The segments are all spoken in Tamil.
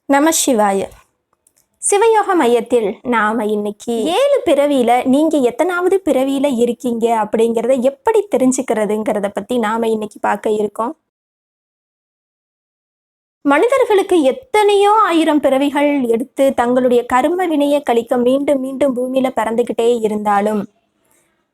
நம சிவாய. சிவயோக மையத்தில் நாம இன்னைக்கு 7 பிறவியில நீங்க எத்தனாவது பிறவியில இருக்கீங்க அப்படிங்கிறத எப்படி தெரிஞ்சுக்கிறதுங்கிறத பத்தி நாம இன்னைக்கு பார்க்க இருக்கோம். மனிதர்களுக்கு எத்தனையோ ஆயிரம் பிறவிகள் எடுத்து தங்களுடைய கர்ம வினையை கழிக்க மீண்டும் மீண்டும் பூமியில பிறந்துகிட்டே இருந்தாலும்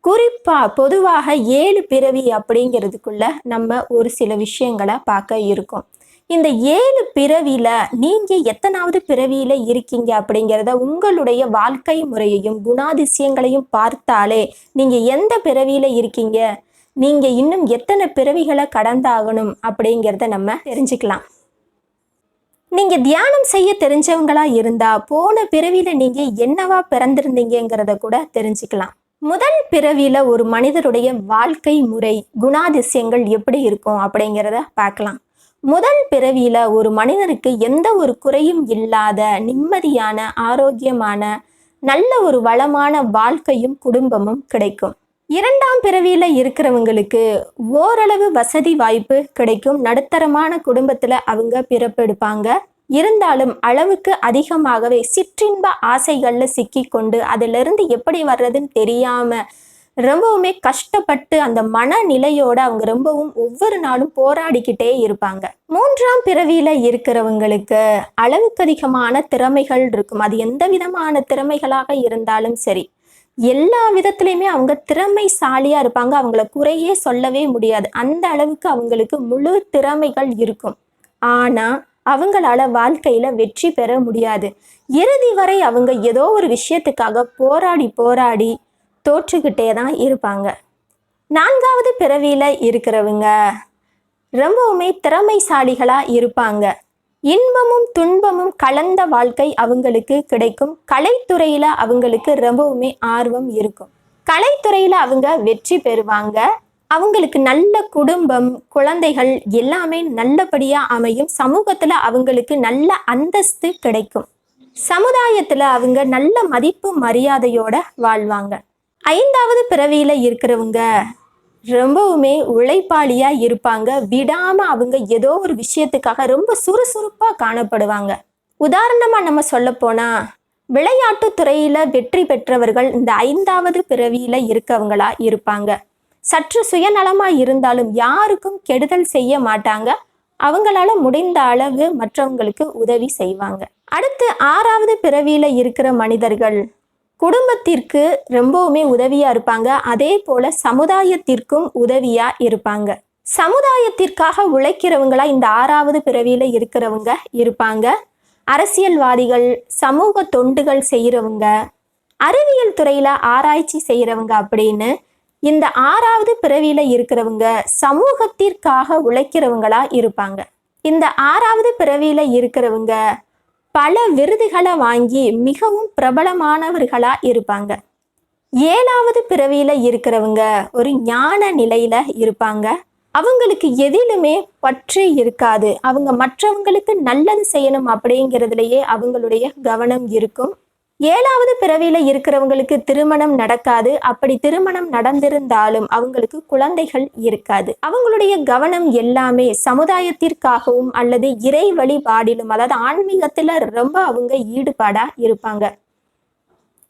குறிப்பா பொதுவாக 7 பிறவி அப்படிங்கிறதுக்குள்ள நம்ம ஒரு சில விஷயங்களை பார்க்க இருக்கோம். இந்த 7 பிறவியில நீங்க எத்தனாவது பிறவியில இருக்கீங்க அப்படிங்கிறத உங்களுடைய வாழ்க்கை முறையையும் குணாதிசயங்களையும் பார்த்தாலே நீங்க எந்த பிறவியில இருக்கீங்க, நீங்க இன்னும் எத்தனை பிறவிகளை கடந்தாகணும் அப்படிங்கிறத நம்ம தெரிஞ்சுக்கலாம். நீங்க தியானம் செய்ய தெரிஞ்சவங்களா இருந்தா போன பிறவியில நீங்க என்னவா பிறந்திருந்தீங்கிறத கூட தெரிஞ்சுக்கலாம். முதல் பிறவியில ஒரு மனிதருடைய வாழ்க்கை முறை குணாதிசயங்கள் எப்படி இருக்கும் அப்படிங்கிறத பார்க்கலாம். முதல் பிறவியில ஒரு மனிதனுக்கு எந்த ஒரு குறையும் இல்லாத நிம்மதியான ஆரோக்கியமான நல்ல ஒரு வளமான வாழ்க்கையும் குடும்பமும் கிடைக்கும். இரண்டாம் பிறவியில இருக்கிறவங்களுக்கு ஓரளவு வசதி வாய்ப்பு கிடைக்கும். நடுத்தரமான குடும்பத்துல அவங்க பிறப்பெடுப்பாங்க. இருந்தாலும் அளவுக்கு அதிகமாகவே சிற்றின்ப ஆசைகள்ல சிக்கி கொண்டு அதிலிருந்து எப்படி வர்றதுன்னு தெரியாம ரொம்பவுமே கஷ்டப்பட்டு அந்த மனநிலையோட அவங்க ரொம்பவும் ஒவ்வொரு நாளும் போராடிக்கிட்டே இருப்பாங்க. மூன்றாம் பிறவியில இருக்கிறவங்களுக்கு அளவுக்கு அதிகமான திறமைகள் இருக்கும். அது எந்த விதமான திறமைகளாக இருந்தாலும் சரி, எல்லா விதத்திலையுமே அவங்க திறமைசாலியா இருப்பாங்க. அவங்கள குறையே சொல்லவே முடியாது. அந்த அளவுக்கு அவங்களுக்கு முழு திறமைகள் இருக்கும். ஆனா அவங்களால வாழ்க்கையில வெற்றி பெற முடியாது. இறுதி வரை அவங்க ஏதோ ஒரு விஷயத்துக்காக போராடி தோற்றுக்கிட்டே தான் இருப்பாங்க. நான்காவது பிறவியில இருக்கிறவங்க ரொம்பவுமே திறமைசாலிகளா இருப்பாங்க. இன்பமும் துன்பமும் கலந்த வாழ்க்கை அவங்களுக்கு கிடைக்கும். கலைத்துறையில அவங்களுக்கு ரொம்பவுமே ஆர்வம் இருக்கும். கலைத்துறையில அவங்க வெற்றி பெறுவாங்க. அவங்களுக்கு நல்ல குடும்பம், குழந்தைகள் எல்லாமே நல்லபடியா அமையும். சமூகத்துல அவங்களுக்கு நல்ல அந்தஸ்து கிடைக்கும். சமுதாயத்துல அவங்க நல்ல மதிப்பு மரியாதையோட வாழ்வாங்க. ஐந்தாவது பிறவியில இருக்கிறவங்க ரொம்பவுமே உழைப்பாளியா இருப்பாங்க. விடாம அவங்க ஏதோ ஒரு விஷயத்துக்காக ரொம்ப சுறுசுறுப்பா காணப்படுவாங்க. உதாரணமா நம்ம சொல்ல போனா விளையாட்டு துறையில வெற்றி பெற்றவர்கள் இந்த ஐந்தாவது பிறவியில இருக்கவங்களா இருப்பாங்க. சற்று சுயநலமா இருந்தாலும் யாருக்கும் கெடுதல் செய்ய மாட்டாங்க. அவங்களால முடிந்த அளவு மற்றவங்களுக்கு உதவி செய்வாங்க. அடுத்து ஆறாவது பிறவியில இருக்கிற மனிதர்கள் குடும்பத்திற்கு ரொம்பவுமே உதவியா இருப்பாங்க. அதே போல சமுதாயத்திற்கும் உதவியா இருப்பாங்க. சமுதாயத்திற்காக உழைக்கிறவங்களா இந்த ஆறாவது பிறவியில இருக்கிறவங்க இருப்பாங்க. அரசியல்வாதிகள், சமூக தொண்டுகள் செய்யறவங்க, அறிவியல் துறையில ஆராய்ச்சி செய்யறவங்க அப்படின்னு இந்த ஆறாவது பிறவியில இருக்கிறவங்க சமூகத்திற்காக உழைக்கிறவங்களா இருப்பாங்க. இந்த ஆறாவது பிறவியில இருக்கிறவங்க பல விருதுகளை வாங்கி மிகவும் பிரபலமானவர்களா இருப்பாங்க. ஏழாவது பிறவியில இருக்கிறவங்க ஒரு ஞான நிலையில இருப்பாங்க. அவங்களுக்கு எதிலுமே பற்று இருக்காது. அவங்க மற்றவங்களுக்கு நல்லது செய்யணும் அப்படிங்கிறதுலயே அவங்களுடைய கவனம் இருக்கும். ஏழாவது பிறவியில இருக்கிறவங்களுக்கு திருமணம் நடக்காது. அப்படி திருமணம் நடந்திருந்தாலும் அவங்களுக்கு குழந்தைகள் இருக்காது. அவங்களுடைய கவனம் எல்லாமே சமுதாயத்திற்காகவும் அல்லது இறை வழிபாடிலும், அதாவது ஆன்மீகத்துல ரொம்ப அவங்க ஈடுபாடா இருப்பாங்க.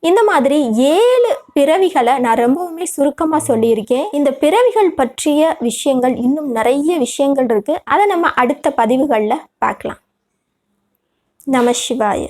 இந்த மாதிரி 7 பிறவிகளை நான் ரொம்பவுமே சுருக்கமா சொல்லியிருக்கேன். இந்த பிறவிகள் பற்றிய விஷயங்கள் இன்னும் நிறைய விஷயங்கள் இருக்கு. அதை நம்ம அடுத்த பதிவுகள்ல பார்க்கலாம். நம சிவாய.